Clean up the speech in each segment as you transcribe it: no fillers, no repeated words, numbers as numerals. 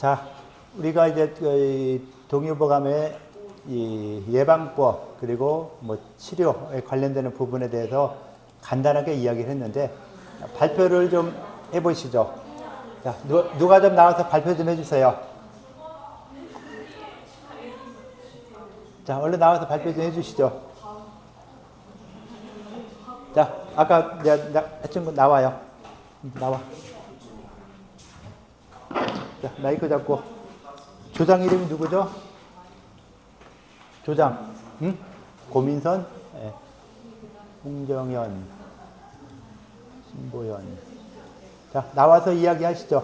자, 우리가 이제 그 동의보감의 이 예방법 그리고 뭐 치료에 관련되는 부분에 대해서 간단하게 이야기를 했는데 발표를 좀 해보시죠. 자, 누가 좀 나와서 발표 좀 해주세요. 자, 얼른 나와서 발표 좀 해주시죠. 자, 아까 내가 했던 거 나와요. 나와. 자, 마이크 잡고. 조장 이름이 누구죠? 조장. 응? 고민선? 네. 홍정현. 신보연. 자, 나와서 이야기하시죠.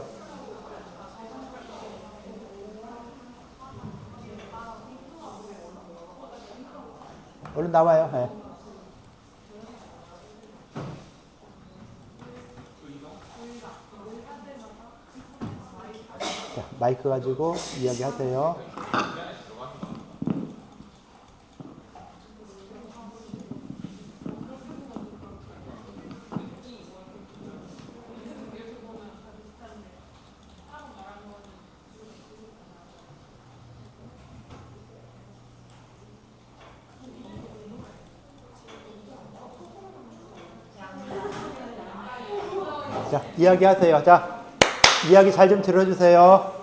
얼른 나와요. 네. 자, 마이크 가지고 이야기하세요. 자, 이야기하세요. 자, 이야기 잘 좀 들어주세요.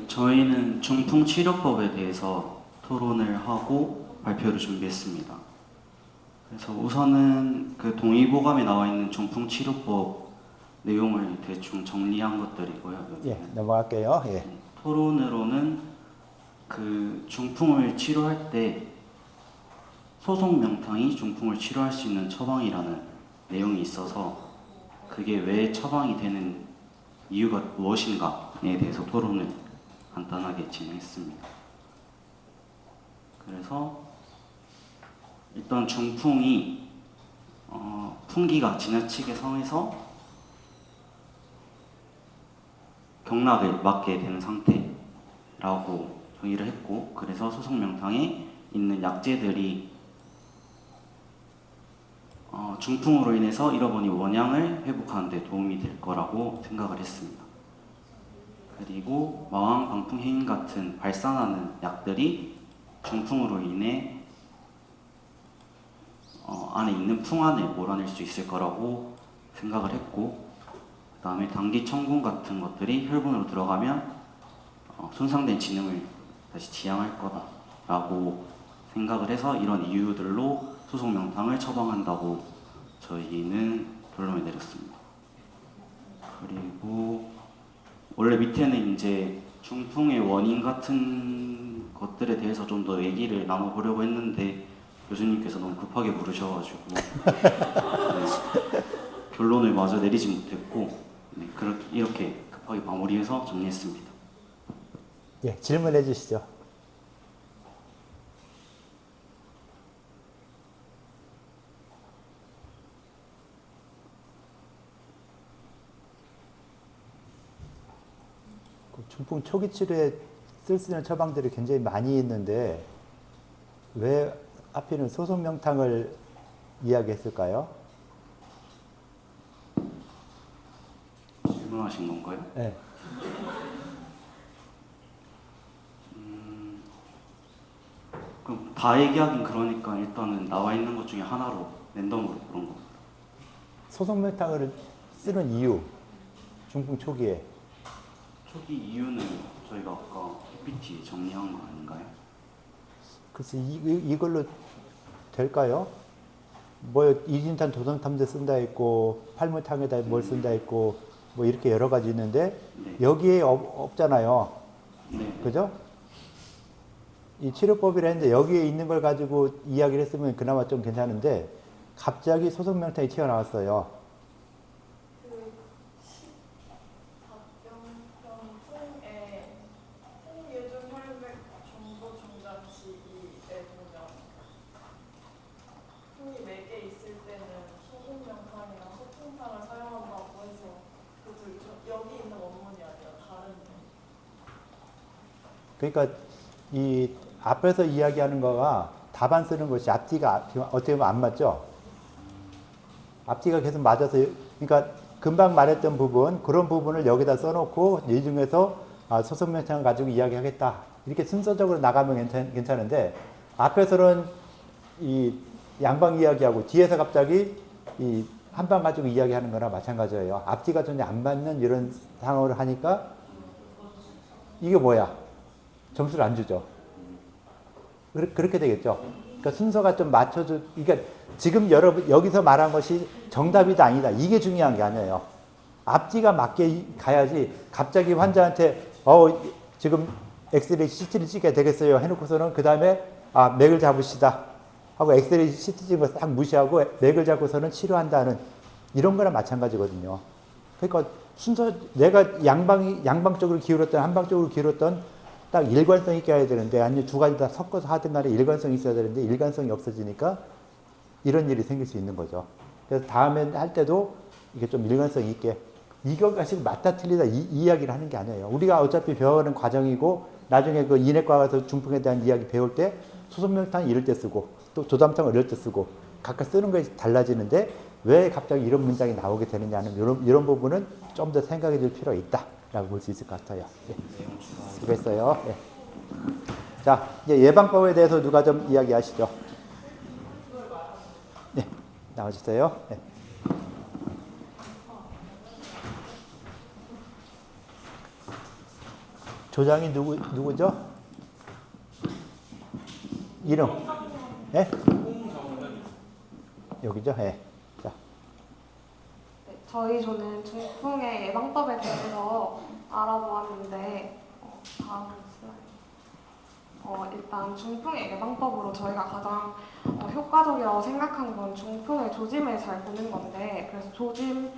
저희는 중풍치료법에 대해서 토론을 하고 발표를 준비했습니다. 그래서 우선은 그 동의보감에 나와 있는 중풍치료법 내용을 대충 정리한 것들이고요. 예, 넘어갈게요. 예. 토론으로는 그 중풍을 치료할 때 소속 명탕이 중풍을 치료할 수 있는 처방이라는 내용이 있어서 그게 왜 처방이 되는 이유가 무엇인가에 대해서 토론을 간단하게 진행했습니다. 그래서 일단 중풍이 풍기가 지나치게 성해서 경락을 맞게 되는 상태라고 정의를 했고, 그래서 소속 명탕에 있는 약재들이 중풍으로 인해서 잃어버린 원양을 회복하는 데 도움이 될 거라고 생각을 했습니다. 그리고 마왕, 방풍, 해인 같은 발산하는 약들이 중풍으로 인해 안에 있는 풍안을 몰아낼 수 있을 거라고 생각을 했고, 그 다음에 당기, 청군 같은 것들이 혈분으로 들어가면 손상된 지능을 다시 지향할 거다라고 생각을 해서 이런 이유들로 소속 명탕을 처방한다고 저희는 결론을 내렸습니다. 그리고 원래 밑에는 이제 중풍의 원인 같은 것들에 대해서 좀 더 얘기를 나눠보려고 했는데 교수님께서 너무 급하게 부르셔가지고 네, 결론을 마저 내리지 못했고 네, 이렇게 급하게 마무리해서 정리했습니다. 예, 질문해 주시죠. 중풍 초기 치료에 쓸 수 있는 처방들이 굉장히 많이 있는데 왜 하필은 소속 명탕을 이야기했을까요? 질문하신 건가요? 네. 그럼 다 얘기하긴 그러니까 일단은 나와 있는 것 중에 하나로 랜덤으로 그런 거. 소속 명탕을 쓰는 이유, 중풍 초기에. 초기 이유는 저희가 아까 PPT 정리한 거 아닌가요? 글쎄, 이걸로 될까요? 뭐, 이진탄 도성탐제 쓴다 했고, 팔무탕에다 뭘 쓴다 했고, 뭐, 이렇게 여러 가지 있는데, 네. 여기에 없잖아요. 네. 그죠? 이 치료법이라 했는데, 여기에 있는 걸 가지고 이야기를 했으면 그나마 좀 괜찮은데, 갑자기 소속 명탕이 튀어나왔어요. 그러니까 이 앞에서 이야기하는 거가 답안 쓰는 것이 앞뒤가 어떻게 보면 안 맞죠? 앞뒤가 계속 맞아서, 그러니까 금방 말했던 부분, 그런 부분을 여기다 써놓고 이 중에서 소속명칭을 가지고 이야기하겠다. 이렇게 순서적으로 나가면 괜찮은데 앞에서는 이 양방 이야기하고 뒤에서 갑자기 이 한방 가지고 이야기하는 거나 마찬가지예요. 앞뒤가 전혀 안 맞는 이런 상황을 하니까 이게 뭐야? 점수를 안 주죠. 그렇게 되겠죠. 그러니까 순서가 좀 맞춰져. 그러니까 지금 여러분 여기서 말한 것이 정답이다 아니다. 이게 중요한 게 아니에요. 앞뒤가 맞게 가야지. 갑자기 환자한테 지금 엑스레이 CT를 찍게 되겠어요. 해놓고서는 그 다음에 맥을 잡으시다 하고 엑스레이 CT 찍은 거 싹 무시하고 맥을 잡고서는 치료한다는 이런 거랑 마찬가지거든요. 그러니까 순서 내가 양방 쪽으로 기울었던 한방 쪽으로 기울었던 딱 일관성 있게 해야 되는데 아니면 두 가지 다 섞어서 하든 간에 일관성이 있어야 되는데 일관성이 없어지니까 이런 일이 생길 수 있는 거죠. 그래서 다음에 할 때도 이게 좀 일관성 있게 이거까지 맞다 틀리다 이 이야기를 하는 게 아니에요. 우리가 어차피 배우는 과정이고 나중에 그 인해과 가서 중풍에 대한 이야기 배울 때 소속명탕 이럴 때 쓰고 또 조담탕을 이럴 때 쓰고 각각 쓰는 것이 달라지는데 왜 갑자기 이런 문장이 나오게 되느냐는 이런 부분은 좀 더 생각해 줄 필요가 있다라고 볼 수 있을 것 같아요. 네. 수고했어요. 네. 자, 이제 예방법에 대해서 누가 좀 이야기하시죠. 네, 나와주세요. 네. 조장이 누구죠? 이름? 네? 여기죠? 네. 자. 네, 저는 중풍의 예방법에 대해서 알아보았는데 다음 슬라이드. 일단 중풍의 예방법으로 저희가 가장 효과적이라고 생각하는 건 중풍의 조짐을 잘 보는 건데 그래서 조짐이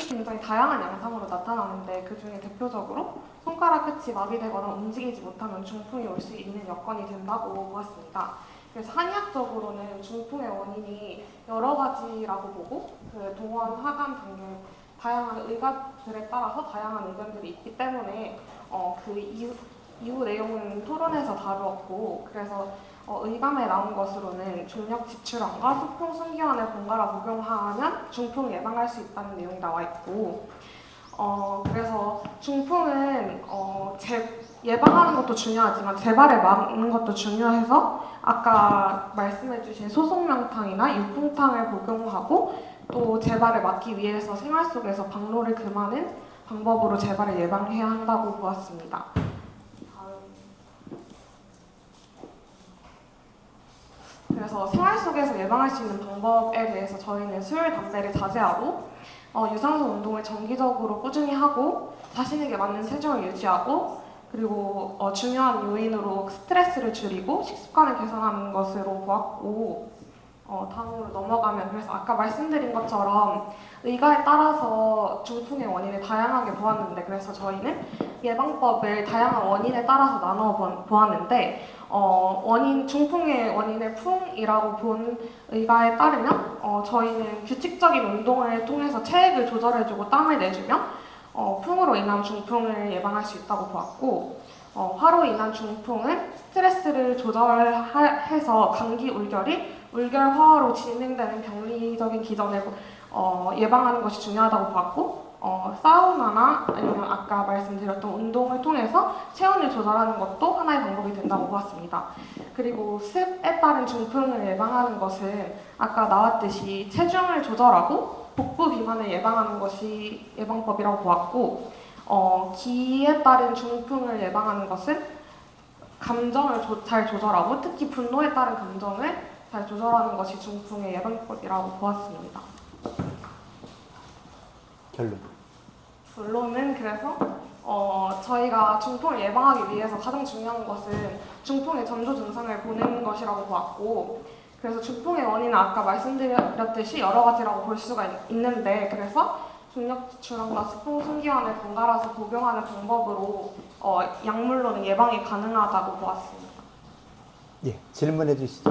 굉장히 다양한 양상으로 나타나는데 그 중에 대표적으로 손가락 끝이 마비되거나 움직이지 못하면 중풍이 올 수 있는 여건이 된다고 보았습니다. 그래서 한의학적으로는 중풍의 원인이 여러 가지라고 보고 그 동원, 하감 단계 다양한 의학들에 따라서 다양한 의견들이 있기 때문에 그 이후 내용은 토론에서 다루었고 그래서 의감에 나온 것으로는 중력 지출환과 소풍 순기환을 번갈아 복용하면 중풍을 예방할 수 있다는 내용이 나와 있고 그래서 중풍은 예방하는 것도 중요하지만 재발을 막는 것도 중요해서 아까 말씀해주신 소속명탕이나 육풍탕을 복용하고 또 재발을 막기 위해서 생활 속에서 방로를 금하는 방법으로 재발을 예방해야 한다고 보았습니다. 그래서 생활 속에서 예방할 수 있는 방법에 대해서 저희는 술, 담배를 자제하고 유산소 운동을 정기적으로 꾸준히 하고 자신에게 맞는 체중을 유지하고 그리고 중요한 요인으로 스트레스를 줄이고 식습관을 개선하는 것으로 보았고 다음으로 넘어가면 그래서 아까 말씀드린 것처럼 의가에 따라서 중풍의 원인을 다양하게 보았는데 그래서 저희는 예방법을 다양한 원인에 따라서 나눠 보았는데 중풍의 원인을 풍이라고 본 의가에 따르면 저희는 규칙적인 운동을 통해서 체액을 조절해주고 땀을 내주면 풍으로 인한 중풍을 예방할 수 있다고 보았고 화로 인한 중풍은 스트레스를 조절해서 감기 울결이 울결화로 진행되는 병리적인 기전을 예방하는 것이 중요하다고 보았고 사우나나 아니면 아까 말씀드렸던 운동을 통해서 체온을 조절하는 것도 하나의 방법이 된다고 보았습니다. 그리고 습에 따른 중풍을 예방하는 것은 아까 나왔듯이 체중을 조절하고 복부 비만을 예방하는 것이 예방법이라고 보았고 기에 따른 중풍을 예방하는 것은 감정을 잘 조절하고 특히 분노에 따른 감정을 잘 조절하는 것이 중풍의 예방법이라고 보았습니다. 결론은 그래서 저희가 중풍을 예방하기 위해서 가장 중요한 것은 중풍의 전조 증상을 보는 것이라고 보았고 그래서 중풍의 원인은 아까 말씀드렸듯이 여러 가지라고 볼 수가 있는데 그래서 중력 지출환과 수풍 순기환을 번갈아서 복용하는 방법으로 약물로는 예방이 가능하다고 보았습니다. 예, 질문해 주시죠.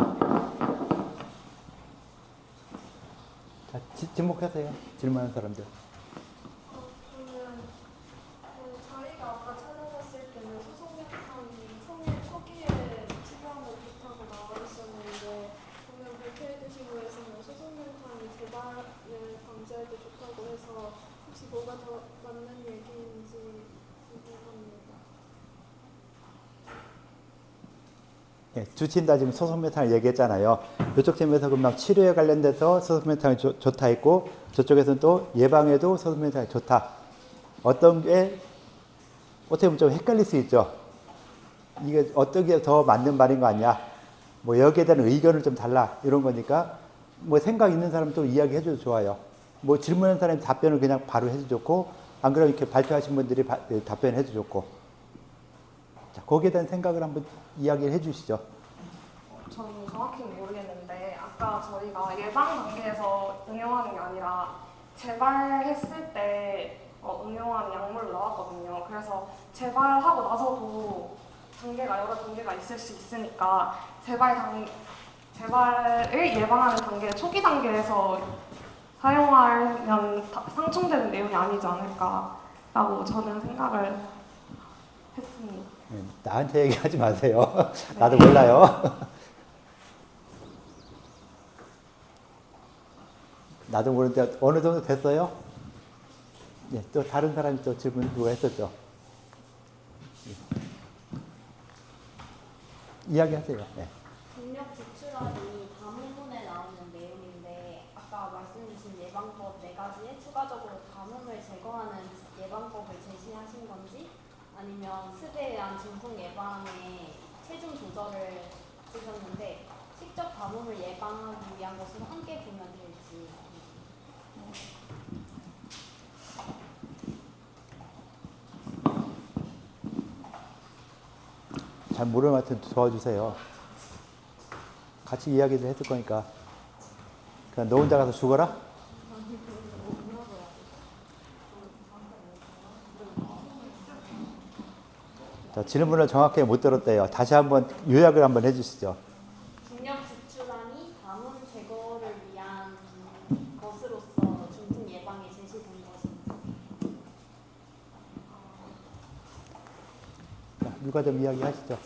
자, 지목하세요. 질문하는 사람들. 저희가 아까 찾아봤을 때는 소속명탕이 성인 초기에 치료하면 좋다고 나와 있었는데 오늘 발표해 주신 거에서는 소속명탕이 재발을 방지할 때 좋다고 해서 혹시 예, 주친다 지금 소속메탄을 얘기했잖아요. 이쪽 팀에서 금방 치료에 관련돼서 소속메탄이 좋다 했고 저쪽에서는 또 예방에도 소속메탄이 좋다. 어떤 게 어떻게 보면 좀 헷갈릴 수 있죠. 이게 어떤 게 더 맞는 말인 거 아니야? 뭐 여기에 대한 의견을 좀 달라 이런 거니까 뭐 생각 있는 사람 또 이야기해줘도 좋아요. 뭐 질문하는 사람이 답변을 그냥 바로 해도 좋고 안 그러면 이렇게 발표하신 분들이 답변해도 좋고. 자, 거기에 대한 생각을 한번 이야기를 해주시죠. 저는 정확히는 모르겠는데 아까 저희가 예방 단계에서 응용하는 게 아니라 재발했을 때 응용하는 약물을 나왔거든요. 그래서 재발하고 나서도 여러 단계가 있을 수 있으니까 재발을 예방하는 단계 초기 단계에서 사용하면 상충되는 내용이 아니지 않을까라고 저는 생각을 했습니다. 나한테 얘기하지 마세요. 나도 몰라요. 나도 모르는데 어느 정도 됐어요? 네, 또 다른 사람이 또 질문 누가 했었죠? 이야기하세요. 네. 중력 지출안이 담음문에 나오는 내용인데 아까 말씀 주신 예방법 4가지에 추가적으로 담음을 제거하는 예방법을 제시하신 건지 아니면 습에 의한 중풍 예방에 체중 조절을 쓰셨는데 직접 담음을 예방하기 위한 것으로 함께 보면 될지. 잘 모르는 것 같은데 도와주세요. 같이 이야기를 했을 거니까. 그냥 너 혼자 가서 죽어라? 자, 질문을 정확하게 못 들었대요. 다시 한번 요약을 한번 해주시죠. 중력 지출안이 담음 제거를 위한 것으로서 중풍 예방에 제시된 것인지. 자, 누가 좀 이야기하시죠.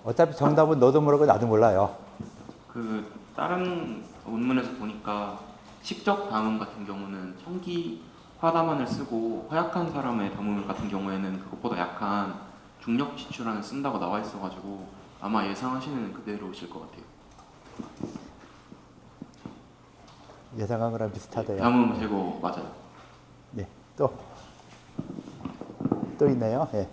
어차피 정답은 너도 모르고 나도 몰라요. 그 다른 원문에서 보니까 식적 담음 같은 경우는 청기 화담안을 쓰고 허약한 사람의 담음 같은 경우에는 그것보다 약한 중력 지출안을 쓴다고 나와 있어가지고 아마 예상하시는 그대로실 것 같아요. 예상한 거랑 비슷하대요. 담음 제거 맞아요. 네, 또 있네요. 네.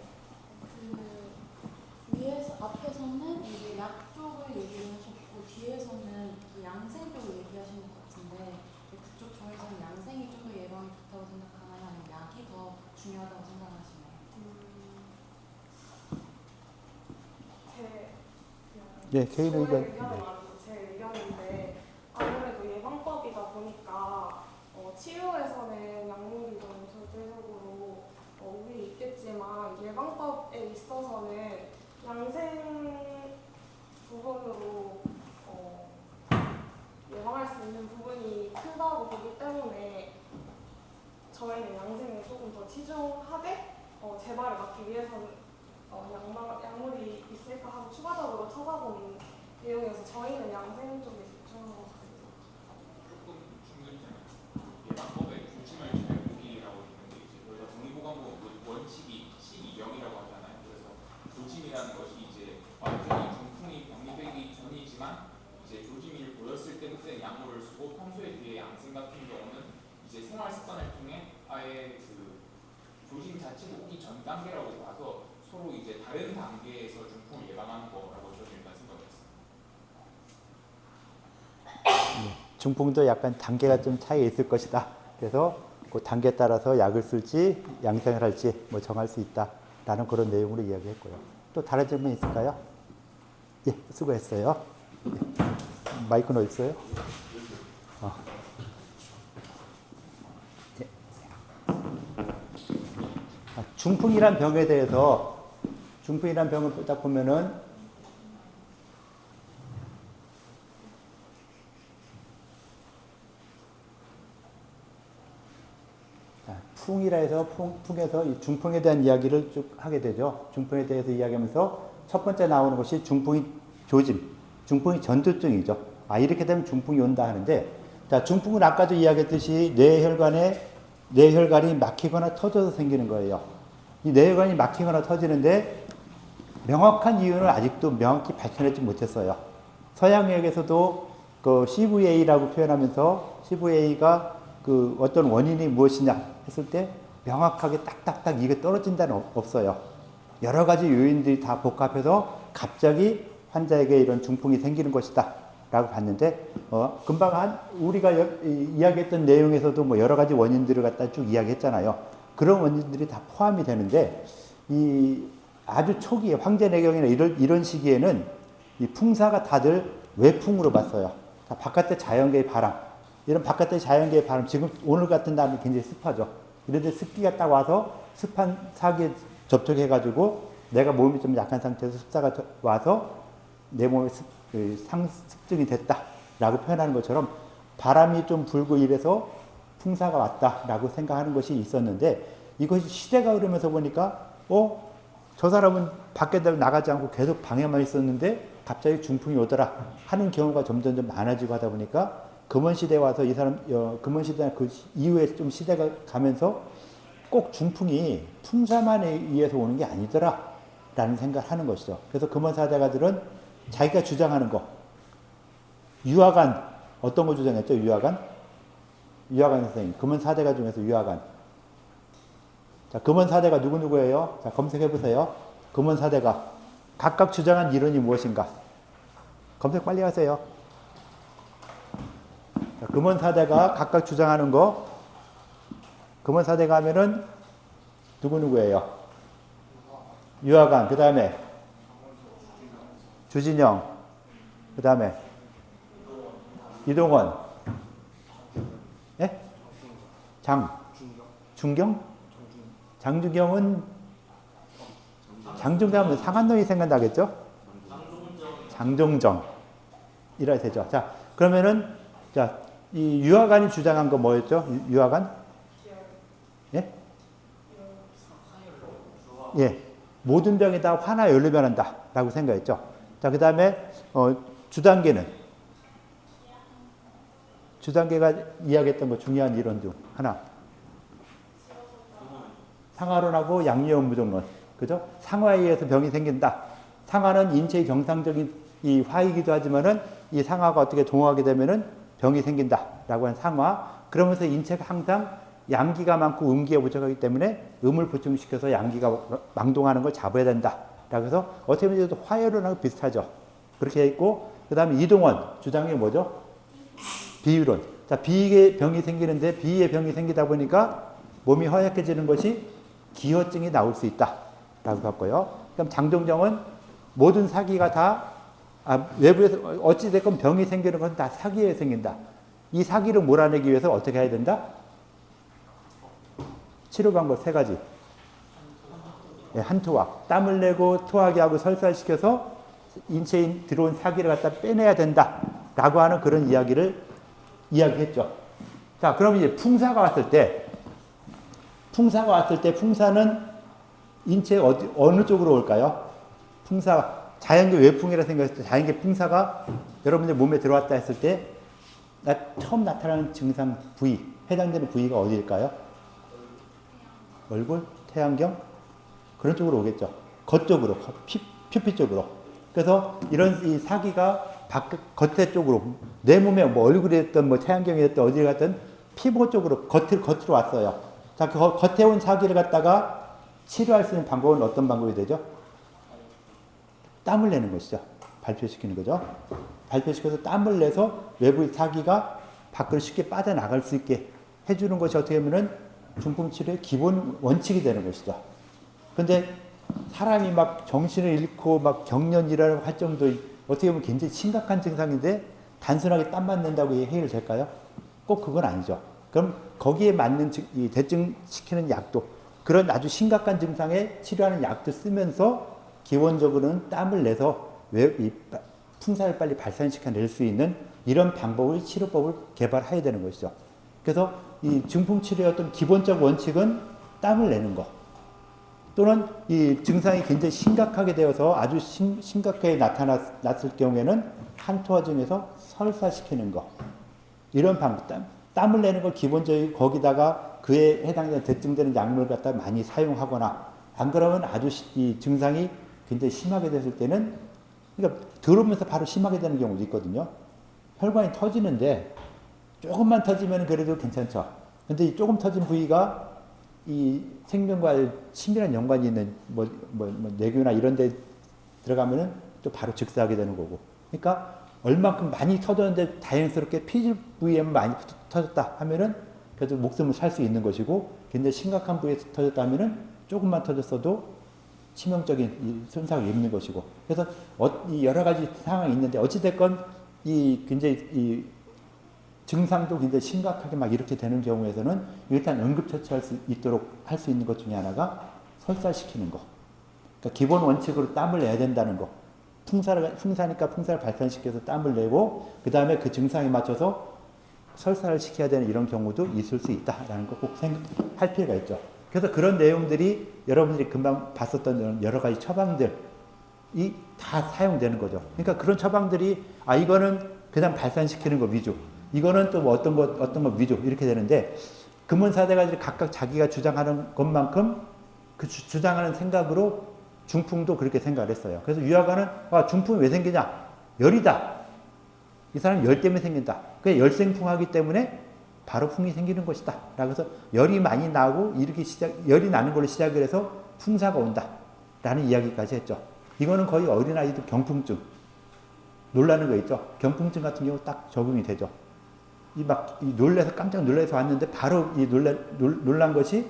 위에서 앞에서는 이제 약 쪽을 얘기를 하셨고 뒤에서는 그 양생 쪽을 얘기하신 것 같은데 그쪽 중에서는 양생이 좀 더 예방이 좋다고 생각하나요? 아니면 약이 더 중요하다고 생각하시나요? 네, 개인 의견. 저의 의견은 아니고 제 의견인데 아무래도 예방법이다 보니까 치료에서는 약물이 좀 절대적으로 우위 있겠지만 예방법에 있어서는 양생 부분으로 예방할 수 있는 부분이 크다고 보기 때문에 저희는 양생에 조금 더 치중하되 재발을 막기 위해서는 약물이 있을까 하고 추가적으로 찾아보는 내용이어서 저희는 양생 쪽에 집중한 것 같습니다. 조금 중요했잖아요. 예방법에 중심을 제공이라고 있는데 이제 저희가 동의보건법 원칙이 12명이라고 하잖아요. 그래서 조짐이라는 것이 이제 완전히 중풍이 병리되기 전이지만 이제 조짐이 보였을 때 그때 약물을 쓰고 평소에 비해 양생 같은 경우는 이제 생활 습관을 통해 아예 그 조짐 자체가 오기 전 단계라고 봐서 서로 이제 다른 단계에서 중풍을 예방하는 거라고 저는 일단 생각했어요. 중풍도 약간 단계가 좀 차이 있을 것이다. 그래서 그 단계에 따라서 약을 쓸지 양생을 할지 뭐 정할 수 있다라는 그런 내용으로 이야기했고요. 또 다른 질문 있을까요? 예, 수고했어요. 마이크는 어디 있어요? 예. 중풍이란 병에 대해서 중풍이란 병을 딱 보면은 풍이라 해서 풍에서 이 중풍에 대한 이야기를 쭉 하게 되죠. 중풍에 대해서 이야기하면서 첫 번째 나오는 것이 중풍이 조짐, 중풍이 전두증이죠. 이렇게 되면 중풍이 온다 하는데, 자, 중풍은 아까도 이야기했듯이 뇌혈관이 막히거나 터져서 생기는 거예요. 이 뇌관이 막히거나 터지는데 명확한 이유는 아직도 명확히 밝혀내지 못했어요. 서양의학에서도 그 CVA라고 표현하면서 CVA가 그 어떤 원인이 무엇이냐 했을 때 명확하게 딱딱딱 이게 떨어진다는 없어요. 여러 가지 요인들이 다 복합해서 갑자기 환자에게 이런 중풍이 생기는 것이다 라고 봤는데 금방 우리가 이야기했던 내용에서도 뭐 여러 가지 원인들을 갖다 쭉 이야기했잖아요. 그런 원인들이 다 포함이 되는데 이 아주 초기에 황제내경이나 이런 시기에는 이 풍사가 다들 외풍으로 봤어요. 바깥의 자연계의 바람, 이런 바깥의 자연계의 바람, 지금 오늘 같은 날은 굉장히 습하죠. 이런데 습기가 딱 와서 습한 사기에 접촉해가지고 내가 몸이 좀 약한 상태에서 습사가 와서 내 몸에 상습증이 됐다라고 표현하는 것처럼 바람이 좀 불고 이래서 풍사가 왔다라고 생각하는 것이 있었는데 이것이 시대가 흐르면서 보니까 저 사람은 밖에 나가지 않고 계속 방에만 있었는데 갑자기 중풍이 오더라 하는 경우가 점점 많아지고 하다 보니까 금원시대에 와서 이 사람 금원시대나 그 이후에 좀 시대가 가면서 꼭 중풍이 풍사만에 의해서 오는 게 아니더라 라는 생각을 하는 것이죠. 그래서 금원사대가들은 자기가 주장하는 거 유화관 어떤 거 주장했죠? 유화관 선생님 금원사대가 중에서 유화관 자 금원사대가 누구예요? 자 검색해 보세요. 금원사대가 각각 주장한 이론이 무엇인가? 검색 빨리 하세요. 자, 금원사대가 각각 주장하는 거 금원사대가 하면은 누구예요? 유화관 그 다음에 주진영 그 다음에 이동원 예? 중경? 장준경은 장중하면 상한놈이 생각나겠죠? 장종정 이래야 되죠. 자 그러면은 자 이 유화관이 주장한 거 뭐였죠? 유화관? 예? 예. 모든 병이 다 화나열로 변한다 라고 생각했죠. 자 그 다음에 주단계는 주단계가 이야기했던 거 중요한 이론 중 하나 상하론하고 양리원 무종론 그죠? 상하에 의해서 병이 생긴다. 상하는 인체의 정상적인 이 화이기도 하지만은 이 상하가 어떻게 동하게 되면은 병이 생긴다라고 하는 상하. 그러면서 인체가 항상 양기가 많고 음기가 부족하기 때문에 음을 보충시켜서 양기가 망동하는 걸 잡아야 된다라고 해서 어떻게 보면 화열론하고 비슷하죠. 그렇게 있고 그 다음에 이동원 주장이 뭐죠? 비유론. 자 비의 병이 생기는데 비의 병이 생기다 보니까 몸이 허약해지는 것이 기허증이 나올 수 있다라고 봤고요. 그럼 장종정은 모든 사기가 다 외부에서 어찌됐건 병이 생기는 건 다 사기에 생긴다. 이 사기를 몰아내기 위해서 어떻게 해야 된다? 치료 방법 3가지. 네, 한투와 땀을 내고 토하게 하고 설사시켜서 인체에 들어온 사기를 갖다 빼내야 된다라고 하는 그런 이야기를 이야기했죠. 자, 그럼 이제 풍사가 왔을 때 풍사는 인체 어느 쪽으로 올까요? 풍사 자연계 외풍이라 생각했을 때 자연계 풍사가 여러분들 몸에 들어왔다 했을 때 처음 나타나는 증상 부위 해당되는 부위가 어디일까요? 얼굴, 태양경 그런 쪽으로 오겠죠. 겉쪽으로 표피 쪽으로. 그래서 이런 이 사기가 겉에 쪽으로 내 몸에 뭐 얼굴이 됐든 뭐 태양경이 됐든 어디를 갔든 피부 쪽으로 겉으로 왔어요. 자, 그 겉에 온 사기를 갖다가 치료할 수 있는 방법은 어떤 방법이 되죠? 땀을 내는 것이죠. 발표시키는 거죠. 발표시켜서 땀을 내서 외부의 사기가 밖으로 쉽게 빠져나갈 수 있게 해주는 것이 어떻게 보면은 중풍 치료의 기본 원칙이 되는 것이죠. 근데 사람이 막 정신을 잃고 막 경련이라고 할 정도 어떻게 보면 굉장히 심각한 증상인데 단순하게 땀만 낸다고 해결될까요? 꼭 그건 아니죠. 그럼 거기에 맞는 이 대증시키는 약도 그런 아주 심각한 증상에 치료하는 약도 쓰면서 기본적으로는 땀을 내서 이 풍사를 빨리 발산시켜낼 수 있는 이런 방법을 치료법을 개발해야 되는 것이죠. 그래서 이 중풍 치료의 어떤 기본적 원칙은 땀을 내는 거 또는 이 증상이 굉장히 심각하게 되어서 아주 심각하게 나타났을 경우에는 한투화 중에서 설사시키는 거 이런 방법 땀을 내는 걸 기본적으로 거기다가 그에 해당되는 대증되는 약물을 갖다 많이 사용하거나 안 그러면 아주 이 증상이 굉장히 심하게 됐을 때는, 그러니까 들어오면서 바로 심하게 되는 경우도 있거든요. 혈관이 터지는데 조금만 터지면 그래도 괜찮죠. 근데 이 조금 터진 부위가 이 생명과 친밀한 연관이 있는 뇌교나 이런 데 들어가면은 또 바로 즉사하게 되는 거고. 그러니까 얼만큼 많이 터졌는데 다행스럽게 피질 부위에만 많이 터졌다 하면은 그래도 목숨을 살 수 있는 것이고, 굉장히 심각한 부위에서 터졌다 하면은 조금만 터졌어도 치명적인 손상을 입는 것이고. 그래서 이 여러 가지 상황이 있는데 어찌됐건 이 굉장히 이 증상도 굉장히 심각하게 막 이렇게 되는 경우에서는 일단 응급처치할 수 있도록 할 수 있는 것 중에 하나가 설사시키는 거. 그러니까 기본 원칙으로 땀을 내야 된다는 거. 풍사니까 풍사를 발산시켜서 땀을 내고, 그 다음에 그 증상에 맞춰서 설사를 시켜야 되는 이런 경우도 있을 수 있다라는 거 꼭 생각할 필요가 있죠. 그래서 그런 내용들이 여러분들이 금방 봤었던 여러 가지 처방들이 다 사용되는 거죠. 그러니까 그런 처방들이 이거는 그냥 발산시키는 거 위주, 이거는 또 뭐 어떤 거 위주 이렇게 되는데, 금원사대가들이 각각 자기가 주장하는 것만큼 그 주장하는 생각으로 중풍도 그렇게 생각을 했어요. 그래서 유화관은 중풍이 왜 생기냐? 열이다. 이 사람은 열 때문에 생긴다. 그게 열생풍하기 때문에 바로 풍이 생기는 것이다. 그래서 열이 많이 나고 이렇게 열이 나는 걸로 시작을 해서 풍사가 온다. 라는 이야기까지 했죠. 이거는 거의 어린아이들 경풍증, 놀라는 거 있죠. 경풍증 같은 경우 딱 적용이 되죠. 놀래서 깜짝 놀라서 왔는데 바로 이 놀란 것이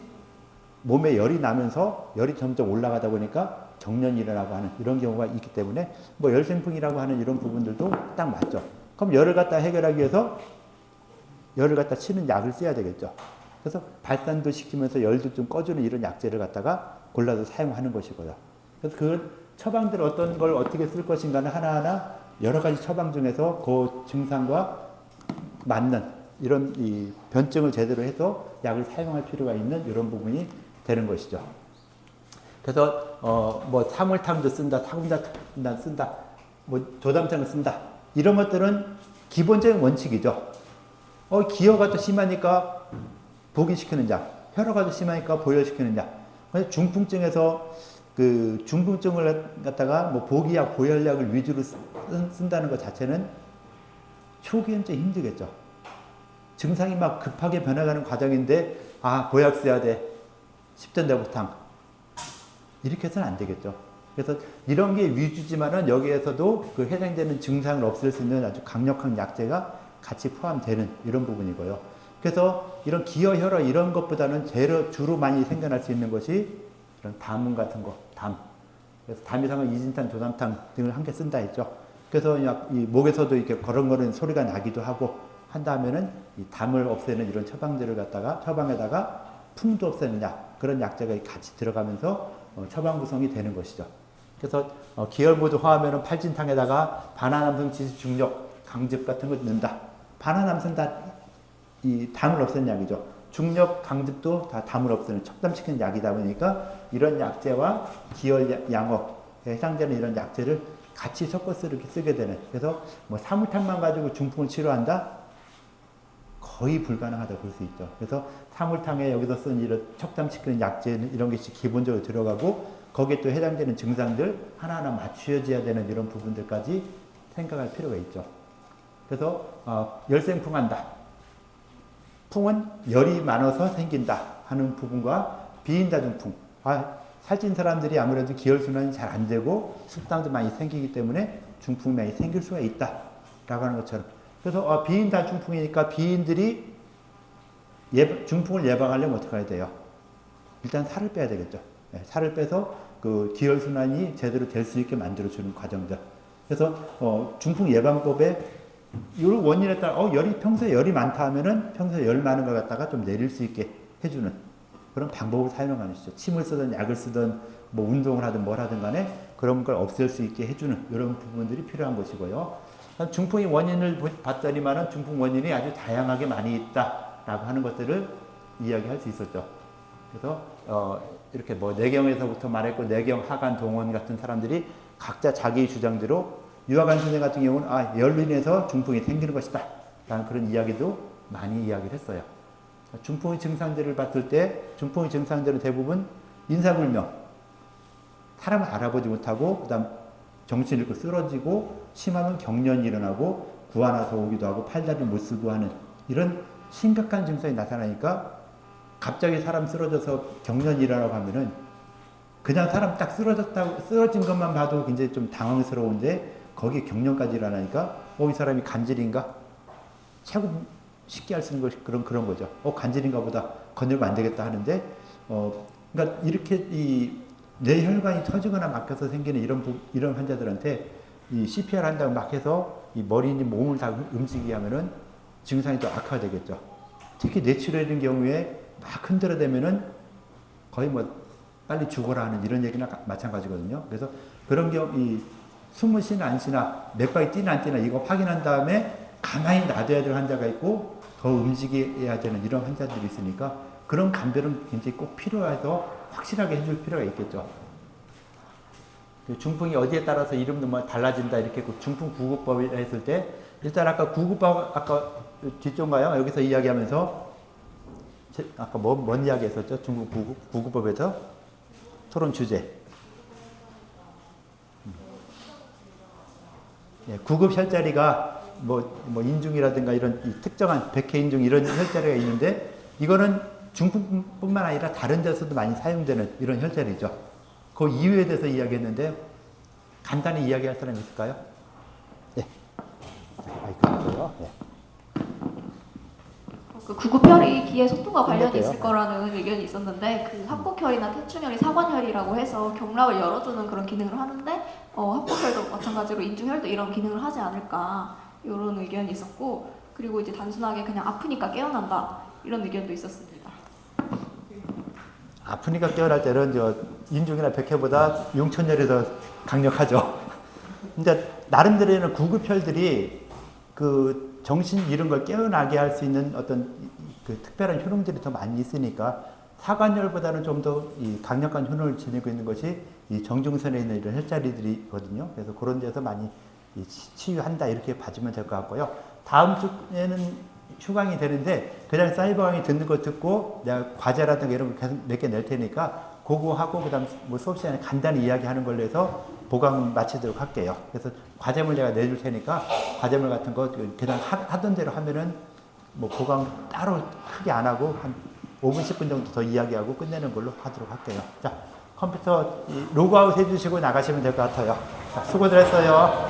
몸에 열이 나면서 열이 점점 올라가다 보니까 정년이 일어나고 하는 이런 경우가 있기 때문에 열생풍이라고 하는 이런 부분들도 딱 맞죠. 그럼 열을 갖다 해결하기 위해서 열을 갖다 치는 약을 써야 되겠죠. 그래서 발산도 시키면서 열도 좀 꺼주는 이런 약재를 갖다가 골라서 사용하는 것이고요. 그래서 그 처방들 어떤 걸 어떻게 쓸 것인가는 하나하나 여러 가지 처방 중에서 그 증상과 맞는 이런 이 변증을 제대로 해서 약을 사용할 필요가 있는 이런 부분이 되는 것이죠. 그래서 사물탕도 쓴다, 사금탕 쓴다, 조담탕을 쓴다, 이런 것들은 기본적인 원칙이죠. 기혈가 또 심하니까 복이시키는 약, 혈화가 또 심하니까 보혈시키는 약. 그래서 중풍증에서 그 중풍증을 갖다가 복이약, 보혈약을 위주로 쓴다는 것 자체는 초기엔 좀 힘들겠죠. 증상이 막 급하게 변해가는 과정인데 보약 써야 돼, 10전 대복탕, 이렇게 해서는 안 되겠죠. 그래서 이런 게 위주지만은 여기에서도 그 해당되는 증상을 없앨 수 있는 아주 강력한 약재가 같이 포함되는 이런 부분이고요. 그래서 이런 기혈, 혈화 이런 것보다는 주로 많이 생겨날 수 있는 것이 이런 담음 같은 거, 담. 그래서 담이상은 이진탕, 조담탕 등을 함께 쓴다 했죠. 그래서 이 목에서도 이렇게 거렁거리는 소리가 나기도 하고 한다면은 이 담을 없애는 이런 처방에다가 풍도 없애는 약, 그런 약재가 같이 들어가면서 처방 구성이 되는 것이죠. 그래서 기혈모두 화하면은 팔진탕에다가 반화남성 지수 중력 강즙 같은 걸 넣는다. 반화남성 다 이 담을 없애는 약이죠. 중력 강즙도 다 담을 없애는 척담시키는 약이다 보니까 이런 약재와 기혈 양업에 해당되는 이런 약재를 같이 섞어서 이렇게 쓰게 되는. 그래서 사물탕만 가지고 중풍을 치료한다? 거의 불가능하다고 볼 수 있죠. 그래서 사물탕에 여기서 쓴 이런 척담시키는 약재는 이런 것이 기본적으로 들어가고, 거기에 또 해당되는 증상들 하나하나 맞추어져야 되는 이런 부분들까지 생각할 필요가 있죠. 그래서 열생풍한다. 풍은 열이 많아서 생긴다 하는 부분과 비인다중풍. 살찐 사람들이 아무래도 기혈순환이 잘 안 되고 숙당도 많이 생기기 때문에 중풍이 많이 생길 수가 있다라고 하는 것처럼. 그래서 비인다중풍이니까 비인들이 중풍을 예방하려면 어떻게 해야 돼요? 일단 살을 빼야 되겠죠. 살을 빼서 그 기혈순환이 제대로 될 수 있게 만들어주는 과정들. 그래서 중풍 예방법에 이 원인에 따라 평소에 열이 많다 하면은 평소에 열 많은 걸 갖다가 좀 내릴 수 있게 해주는 그런 방법을 사용하는 것이죠. 침을 쓰든 약을 쓰든 운동을 하든 뭘 하든 간에 그런 걸 없앨 수 있게 해주는 이런 부분들이 필요한 것이고요. 중풍의 원인을 봤더니만은 중풍 원인이 아주 다양하게 많이 있다라고 하는 것들을 이야기할 수 있었죠. 그래서 이렇게 내경에서부터 말했고 내경, 하간, 동원 같은 사람들이 각자 자기의 주장대로, 유화관 선생 같은 경우는 열로 인해서 중풍이 생기는 것이다 라는 그런 이야기도 많이 이야기를 했어요. 중풍의 증상들을 봤을 때 중풍의 증상들은 대부분 인사불명, 사람을 알아보지 못하고 그다음 정신 잃고 쓰러지고 심하면 경련이 일어나고 구안와서 오기도 하고 팔다리 못 쓰고 하는 이런 심각한 증상이 나타나니까 갑자기 사람 쓰러져서 경련이 일어나고 하면은 그냥 사람 딱 쓰러진 것만 봐도 굉장히 좀 당황스러운데 거기에 경련까지 일어나니까 이 사람이 간질인가? 최고 쉽게 할 수 있는 것이 그런 거죠. 간질인가 보다. 건들면 안 되겠다 하는데 그러니까 이렇게 내 혈관이 터지거나 막혀서 생기는 이런 환자들한테 이 CPR 한다고 막 해서 이 머리니 몸을 다 움직이게 하면은 증상이 더 악화되겠죠. 특히 뇌출혈인 경우에 막 흔들어대면은 거의 뭐 빨리 죽어라 하는 이런 얘기나 마찬가지거든요. 그래서 그런 경우 이 숨을 쉬나 안 쉬나 맥박이 뛰나 안 뛰나 이거 확인한 다음에 가만히 놔둬야 될 환자가 있고 더 움직여야 되는 이런 환자들이 있으니까 그런 감별은 굉장히 꼭 필요해서 확실하게 해줄 필요가 있겠죠. 중풍이 어디에 따라서 이름도 뭐 달라진다 이렇게 중풍 구급법이라 했을 때 일단 아까 구급법 아까 뒤쪽가요 여기서 이야기하면서 아까 뭔 이야기 했었죠? 중풍 구급법에서 토론 주제. 예, 구급 혈자리가 뭐 인중이라든가 이런 특정한 백회 인중 이런 혈자리가 있는데 이거는 중풍뿐만 아니라 다른 데서도 많이 사용되는 이런 혈자리죠. 그 이유에 대해서 이야기했는데 간단히 이야기할 사람이 있을까요? 네. 마이크로요. 네. 그 구급혈이 기의 속도가 관련이 끝낼게요. 있을 거라는 의견이 있었는데 그 합곡혈이나 태충혈이 사관혈이라고 해서 경락을 열어주는 그런 기능을 하는데 합곡혈도 마찬가지로 인중혈도 이런 기능을 하지 않을까 이런 의견이 있었고 그리고 이제 단순하게 그냥 아프니까 깨어난다 이런 의견도 있었습니다. 아프니까 깨어날 때는 인중이나 백회보다 용천혈이 더 강력하죠. 근데 나름대로는 구급혈들이 그 정신 잃은 걸 깨어나게 할 수 있는 어떤 그 특별한 효능들이 더 많이 있으니까 사관혈보다는 좀 더 강력한 효능을 지니고 있는 것이 이 정중선에 있는 이런 혈자리들이거든요. 그래서 그런 데서 많이 치유한다 이렇게 봐주면 될 것 같고요. 다음 주에는 휴강이 되는데 그냥 사이버 강의 듣는 거 듣고 내가 과제라든가 이런 거 계속 몇 개 낼 테니까 그거 하고 그다음 뭐 수업 시간에 간단히 이야기하는 걸로 해서 보강 마치도록 할게요. 그래서 과제물 내가 내줄 테니까 과제물 같은 거 그냥 하던 대로 하면은 뭐 보강 따로 크게 안 하고 한 5분 10분 정도 더 이야기하고 끝내는 걸로 하도록 할게요. 자, 컴퓨터 로그아웃 해주시고 나가시면 될 것 같아요. 자, 수고들 했어요.